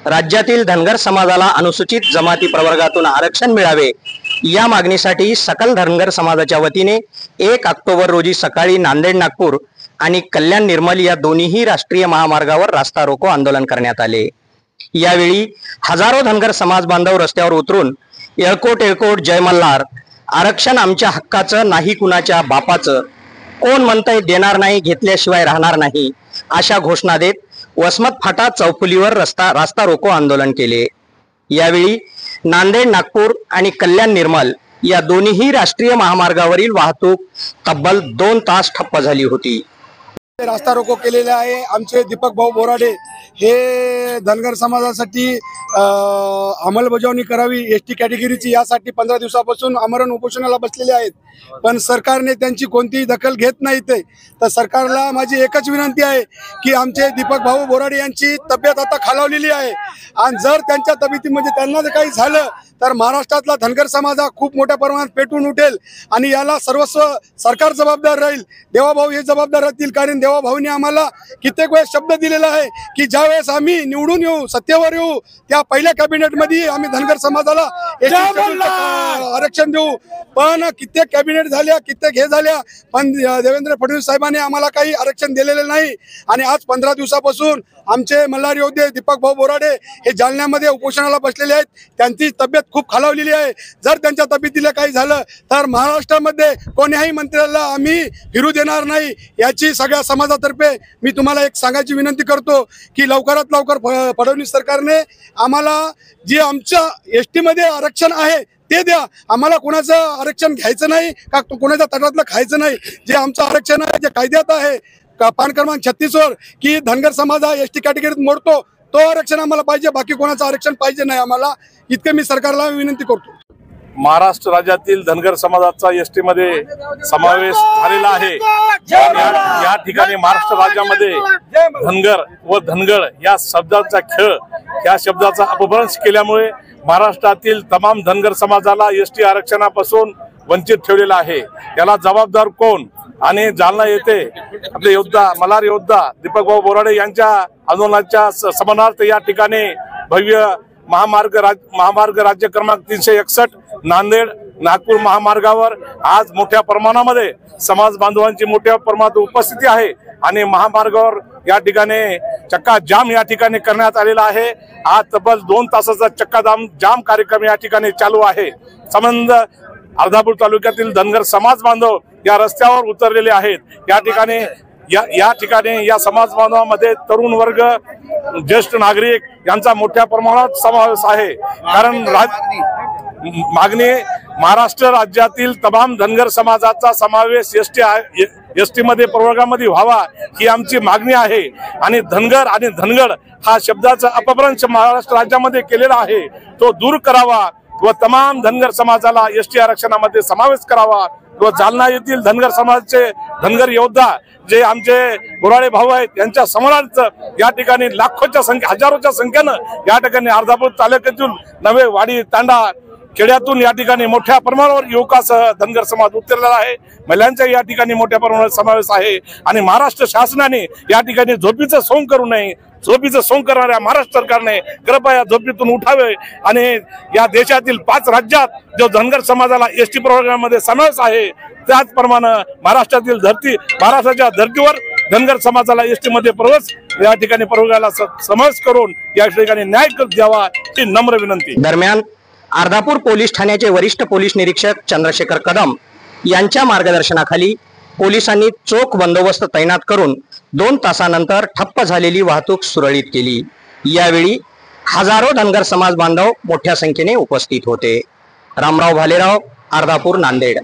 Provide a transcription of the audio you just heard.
राज्यातील धनगर समाजाला अनुसूचित जमाती प्रवर्गातून आरक्षण मिळावे या मागणीसाठी सकल धनगर समाजाच्या वतीने 1 ऑक्टोबर रोजी सकाळी नांदेड नागपूर आणि कल्याण निर्मल या दोन्ही राष्ट्रीय महामार्गावर रास्ता रोको आंदोलन करण्यात आले। यावेळी हजारो धनगर समाज बांधव रस्त्यावर उतरून येळकोट येळकोट जय मल्हार, आरक्षण आमच्या हक्काचं नाही कुणाच्या बापाचं, कोण म्हणतंय देणार नाही घेतल्याशिवाय राहणार नाही अशा घोषणा देत वसमत फाटा चौफुलीवर रास्ता रोको आंदोलन केले। यावेळी नांदेड नागपूर आणि कल्याण निर्मल या दोन्ही राष्ट्रीय महामार्गावरील वाहतूक तब्बल 2 तास ठप्प झाली होती। रास्ता रोको केलेले आहे। आमचे दीपक भाऊ बोराडे हे धनगर समाजासाठी अंमलबजावणी करावी एसटी कॅटेगरीची यासाठी 15 दिवसापासून आमरण उपोषणाला बसलेले आहेत, पण सरकारने त्यांची कोणतीही दखल घेत नाही। तर सरकारला माझी एकच विनंती आहे की आमचे दीपक भाऊ बोराडे यांची तब्येत आता खालावलेली आहे आणि जर त्यांच्या तब्येतीमध्ये त्यांना जर काही झालं तर महाराष्ट्रातला धनगर समाज हा खूप मोठ्या प्रमाणात पेटून उठेल आणि याला सर्वस्व सरकार जबाबदार राहील। देवाभाऊ हे जबाबदार राहतील, कारण देवाभाऊने आम्हाला कित्येक वेळेस शब्द दिलेला आहे की ज्यावेळेस आम्ही निवडून येऊ सत्तेवर येऊ त्या पहिल्या कॅबिनेटमध्ये आम्ही धनगर समाजाला आरक्षण देऊ। पण कित्येक कॅबिनेट झाल्या कित्येक हे झाल्या पण देवेंद्र फडणवीस साहेबांनी आम्हाला काही आरक्षण दिलेले नाही आणि आज 15 दिवसापासून आमचे मल्हार योद्धे दीपक भाऊ बोराडे हे जालन्यामध्ये उपोषणाला बसलेले आहेत। त्यांची तब्येत खूप खालावलेली आहे। जर त्यांच्या तब्येतीला काही झालं तर महाराष्ट्रामध्ये कोण्याही मंत्र्याला आम्ही फिरू देणार नाही याची सगळ्या समाजातर्फे मी तुम्हाला एक सांगायची विनंती करतो की लवकरात लवकर फडणवीस सरकारने आम्हाला जे आमच्या एसटी मध्ये आरक्षण आहे ते द्या। आम्हाला कोणाचं आरक्षण घ्यायचं नाही का कोणाच्या तटातलं खायचं नाही। जे आमचं आरक्षण आहे जे कायद्यात आहे पान क्रमांक 36 वर की धनगर समाज हा एसटी कॅटेगरीत मोडतो तो आरक्षण आम्हाला पाहिजे, बाकी कोणाचं आरक्षण पाहिजे नाही आम्हाला। इतके मी सरकारला विनंती करतो। महाराष्ट्र राज्यातील धनगर समाजाचा एसटी मध्ये समावेश झालेला आहे। या ठिकाणी महाराष्ट्र राज्यामध्ये धनगर व धनगड या शब्दाचा खेळ या शब्दाचा अपभ्रंश केल्यामुळे महाराष्ट्रातील तमाम धनगर समाजाला एसटी आरक्षणापासून वंचित ठेवलेला आहे। याला जबाबदार कोण? आणि जालना येथे आपले योद्धा मल्हार योद्धा दीपक भाऊ बोराडे यांच्या आंदोलनाच्या समानार्थ या ठिकाणी भव्य महामार्ग राज्य क्रमांक 361 नांदेड नागपूर महामार्गावर आज मोठ्या प्रमाणामध्ये समाज बांधवांची मोठ्या प्रमाणात उपस्थिती आहे आणि महामार्गावर या ठिकाणी चक्का जाम या ठिकाणी करण्यात आलेला आहे। आज तब्बल 2 तासाचा चक्का जाम कार्यक्रम या ठिकाणी चालू आहे। संबंध अर्धापूर तालुक्यातील धनगर समाज बांधव या रस्त्यावर उतरलेले आहेत। या ठिकाणी या समाज बांधवांमध्ये तरुण वर्ग ज्येष्ठ नागरिक यांचा मोठ्या प्रमाणात समावेश आहे, कारण मागणी महाराष्ट्र राज्यातील तमाम धनगर समाजाचा समावेश एसटी मध्ये प्रवर्गामध्ये व्हावा ही आमची मागणी आहे। आणि धनगर आणि धनगड हा शब्दाचा अपभ्रंश महाराष्ट्र राज्यामध्ये केलेला आहे तो दूर करावा व तमाम धनगर समाजाला एसटी आरक्षणामध्ये समावेश करावा व जालना येथील धनगर समाजाचे धनगर योद्धा जे आमचे बोराडे भाऊ आहेत त्यांच्या समोरार्थ या ठिकाणी लाखोच्या संख्या हजारोच्या संख्येनं या ठिकाणी अर्धापूर तालुक्यातून नवे वाडी तांडा खेड्यातून या ठिकाणी मोठ्या प्रमाणावर युवकासह धनगर समाज उतरलेला आहे। महिलांचा या ठिकाणी मोठ्या प्रमाणात समावेश आहे आणि महाराष्ट्र शासनाने या ठिकाणी झोपीचं सोंग करू नये। झोपीचं सोंग करणाऱ्या महाराष्ट्र सरकारने कृपया या झोपीतून उठावे आणि या देशातील 5 राज्यात जो धनगर समाजाला एसटी प्रवर्गामध्ये समावेश आहे त्याचप्रमाणे महाराष्ट्राच्या धर्तीवर धनगर समाजाला एसटी मध्ये प्रवेश या ठिकाणी प्रवर्गाला समावेश करून या ठिकाणी न्याय द्यावा ही नम्र विनंती। दरम्यान अर्धापूर पोलीस ठाण्याचे वरिष्ठ पोलीस निरीक्षक चंद्रशेखर कदम यांच्या मार्गदर्शनाखाली पोलिसांनी चोख बंदोबस्त तैनात करून 2 तासानंतर ठप्प झालेली वाहतूक सुरळीत केली। यावेळी हजारो धनगर समाज बांधव मोठ्या संख्येने उपस्थित होते। रामराव भालेराव, अर्धापूर, नांदेड।